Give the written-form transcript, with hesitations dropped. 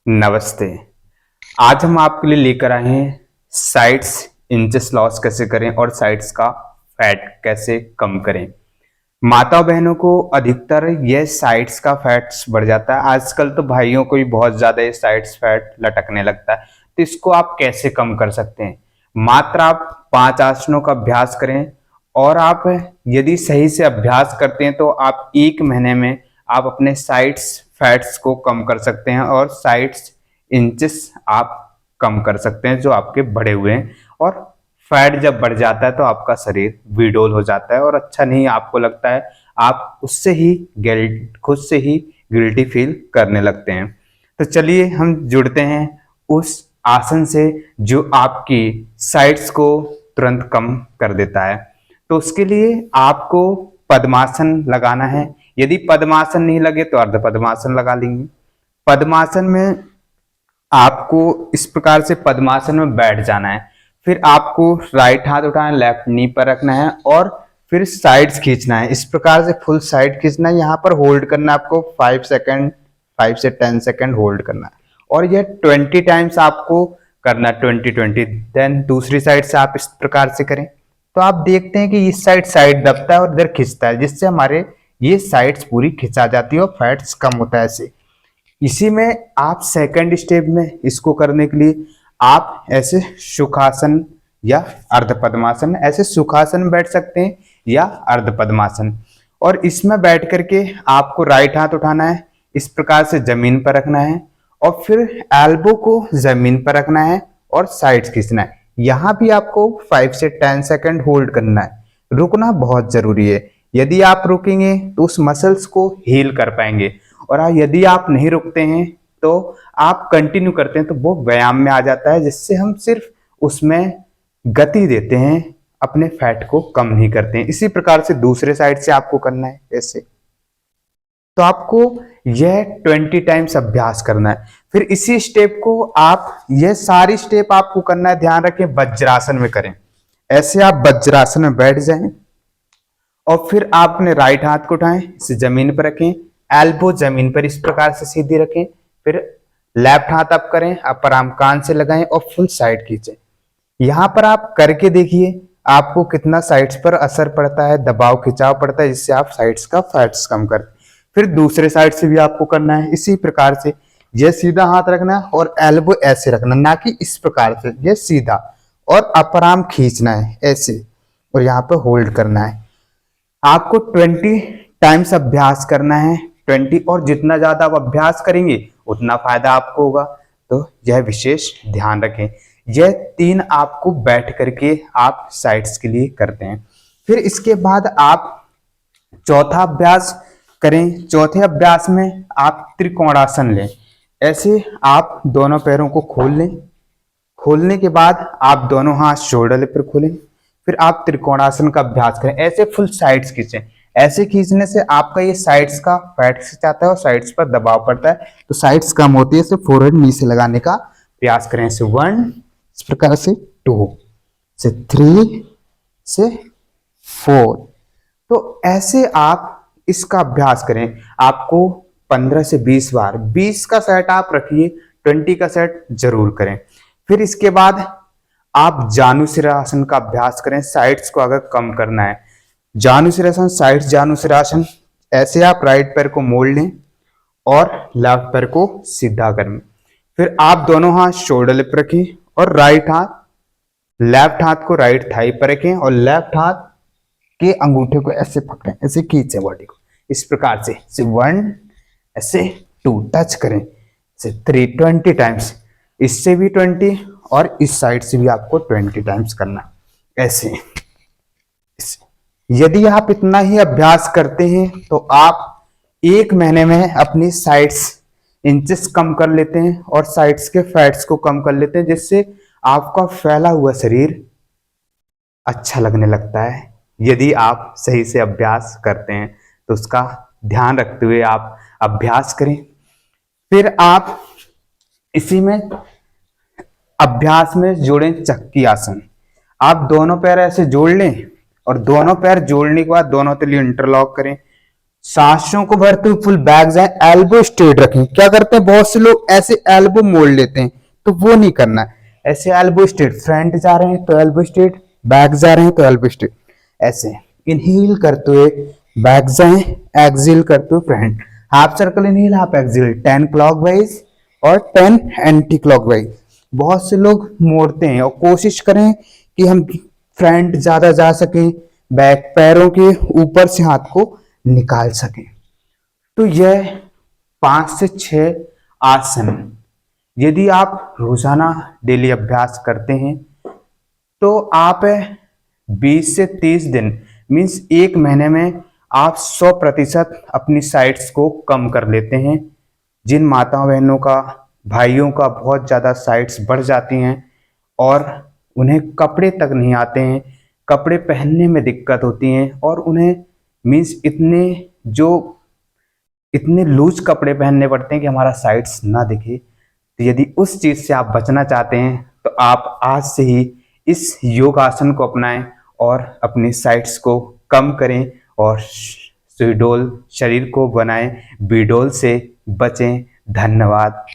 नमस्ते। आज हम आपके लिए लेकर आए हैं साइड्स इंचेस लॉस कैसे करें और साइड्स का फैट कैसे कम करें। माता बहनों को अधिकतर ये साइड्स का फैट्स बढ़ जाता है। आजकल तो भाइयों को भी बहुत ज्यादा ये साइड्स फैट लटकने लगता है, तो इसको आप कैसे कम कर सकते हैं। मात्र आप 5 आसनों का अभ्यास करें और आप यदि सही से अभ्यास करते हैं तो आप 1 महीने में आप अपने साइड्स फैट्स को कम कर सकते हैं और साइड्स इंचेस आप कम कर सकते हैं जो आपके बढ़े हुए हैं। और फैट जब बढ़ जाता है तो आपका शरीर विडोल हो जाता है और अच्छा नहीं आपको लगता है, आप उससे ही गिल्ट खुद से ही गिल्टी फील करने लगते हैं। तो चलिए हम जुड़ते हैं उस आसन से जो आपकी साइड्स को तुरंत कम कर देता है। तो उसके लिए आपको पद्मासन लगाना है। यदि पद्मासन नहीं लगे तो अर्ध पद्मासन लगा लेंगे। पद्मासन में आपको इस प्रकार से पद्मासन में बैठ जाना है। फिर आपको राइट हाथ उठाना है, लेफ्ट नी पर रखना है और फिर साइड्स खींचना है। इस प्रकार से फुल साइड खींचना है। यहाँ पर होल्ड करना है आपको 5 सेकंड, 5 से 10 सेकंड होल्ड करना है और यह 20 टाइम्स आपको करना है, 20-20। देन दूसरी साइड से आप इस प्रकार से करें तो आप देखते हैं कि इस साइड दबता है और इधर खिंचता है, जिससे हमारे ये साइड्स पूरी खिंचा जाती है और फैट्स कम होता है ऐसे। इसी में आप सेकंड स्टेप में इसको करने के लिए आप ऐसे सुखासन या अर्ध पद्मासन, ऐसे सुखासन बैठ सकते हैं या अर्ध पद्मासन। और इसमें बैठ करके आपको राइट हाथ उठाना है, इस प्रकार से जमीन पर रखना है और फिर एल्बो को जमीन पर रखना है और साइड्स खींचना है। यहाँ भी आपको 5 से 10 सेकंड होल्ड करना है। रुकना बहुत जरूरी है। यदि आप रुकेंगे तो उस मसल्स को हील कर पाएंगे और यदि आप नहीं रुकते हैं तो आप कंटिन्यू करते हैं तो वो व्यायाम में आ जाता है, जिससे हम सिर्फ उसमें गति देते हैं, अपने फैट को कम नहीं करते हैं। इसी प्रकार से दूसरे साइड से आपको करना है ऐसे। तो आपको यह 20 टाइम्स अभ्यास करना है। फिर इसी स्टेप को आप यह सारी स्टेप आपको करना है, ध्यान रखें वज्रासन में करें। ऐसे आप वज्रासन में बैठ जाएं और फिर आप अपने राइट हाथ को उठाएं, इसे जमीन पर रखें, एल्बो जमीन पर इस प्रकार से सीधी रखें। फिर लेफ्ट हाथ आप करें, अपर आर्म कान से लगाएं और फुल साइड खींचें। यहां पर आप करके देखिए आपको कितना साइड्स पर असर पड़ता है, दबाव खिंचाव पड़ता है, जिससे आप साइड्स का फैट्स कम कर। फिर दूसरे साइड से भी आपको करना है इसी प्रकार से। यह सीधा हाथ रखना है और एल्बो ऐसे रखना, ना कि इस प्रकार से, यह सीधा। और अपर आर्म खींचना है ऐसे और यहाँ पर होल्ड करना है। आपको 20 टाइम्स अभ्यास करना है, 20। और जितना ज्यादा आप अभ्यास करेंगे उतना फायदा आपको होगा, तो यह विशेष ध्यान रखें। यह 3 आपको बैठ करके आप साइड्स के लिए करते हैं। फिर इसके बाद आप चौथा अभ्यास करें। चौथे अभ्यास में आप त्रिकोणासन लें। ऐसे आप दोनों पैरों को खोल लें। खोलने के बाद आप दोनों हाथ शोल्डर पर खोलें। फिर आप त्रिकोणासन का अभ्यास करें। ऐसे फुल साइड्स खींचें। ऐसे खींचने से आपका ये साइड्स का फैट खिंचाता है और साइड्स पर दबाव पड़ता है, तो साइड्स कम होती है। इसे फोरहेड नी से लगाने का प्रयास करें। से 1, इस प्रकार से 2 से 3 से 4। तो ऐसे आप इसका अभ्यास करें। आपको 15 से 20 बार, 20 का सेट आप रखिए, 20 का सेट जरूर करें। फिर इसके बाद आप जानुशिरासन का अभ्यास करें। साइड्स को अगर कम करना है, जानुशिरासन, साइड्स जानुशिरासन। ऐसे आप राइट पैर को मोड़ लें और लेफ्ट पैर को सीधा करें। फिर आप दोनों हाथ शोल्डर पर रखें और लेफ्ट हाथ को राइट थाई पर रखें और लेफ्ट हाथ के अंगूठे को ऐसे पकड़ें, ऐसे खींचे बॉडी को इस प्रकार से। 1, ऐसे 2 टच करें, ऐसे 3, 20 टाइम्स। इससे भी 20 और इस साइड से भी आपको 20 टाइम्स करना ऐसे। यदि आप इतना ही अभ्यास करते हैं तो आप 1 महीने में अपनी साइड्स इंचेस कम कर लेते हैं और साइड्स के फैट्स को कम कर लेते हैं, जिससे आपका फैला हुआ शरीर अच्छा लगने लगता है। यदि आप सही से अभ्यास करते हैं तो उसका ध्यान रखते हुए आप अभ्यास करें। फिर आप इसी में अभ्यास में जोड़ें चक्की आसन। आप दोनों पैर ऐसे जोड़ लें और दोनों पैर जोड़ने के बाद दोनों तली इंटरलॉक करें सांसों को भरते हुए फुल बैक जाए, एल्बो स्ट्रेट रखें। क्या करते हैं बहुत से लोग ऐसे एल्बो मोड़ लेते हैं, तो वो नहीं करना है। ऐसे एल्बो स्ट्रेट, फ्रंट जा रहे हैं तो एल्बो स्ट्रेट, बैक जा रहे हैं तो एल्बो स्ट्रेट। ऐसे इनहेल करते हुए बैक जाएं, एक्सहेल करते हुए front. Half circle inhale, half exhale, 10 clockwise और 10 एंटी क्लॉकवाइज। बहुत से लोग मोड़ते हैं, और कोशिश करें कि हम फ्रंट ज्यादा जा सकें, बैक पैरों के ऊपर से हाथ को निकाल सकें। तो यह 5 से 6 आसन यदि आप रोजाना डेली अभ्यास करते हैं तो आप 20 से 30 दिन मीन्स 1 महीने में आप 100% अपनी साइट्स को कम कर लेते हैं। जिन माताओं बहनों का, भाइयों का बहुत ज़्यादा साइट्स बढ़ जाती हैं और उन्हें कपड़े तक नहीं आते हैं, कपड़े पहनने में दिक्कत होती हैं, और उन्हें मीन्स इतने लूज कपड़े पहनने पड़ते हैं कि हमारा साइड्स ना दिखे। तो यदि उस चीज़ से आप बचना चाहते हैं तो आप आज से ही इस योग आसन को अपनाएं और अपनी साइड्स को कम करें और सुडौल शरीर को बनाएं, बिडौल से बचें। धन्यवाद।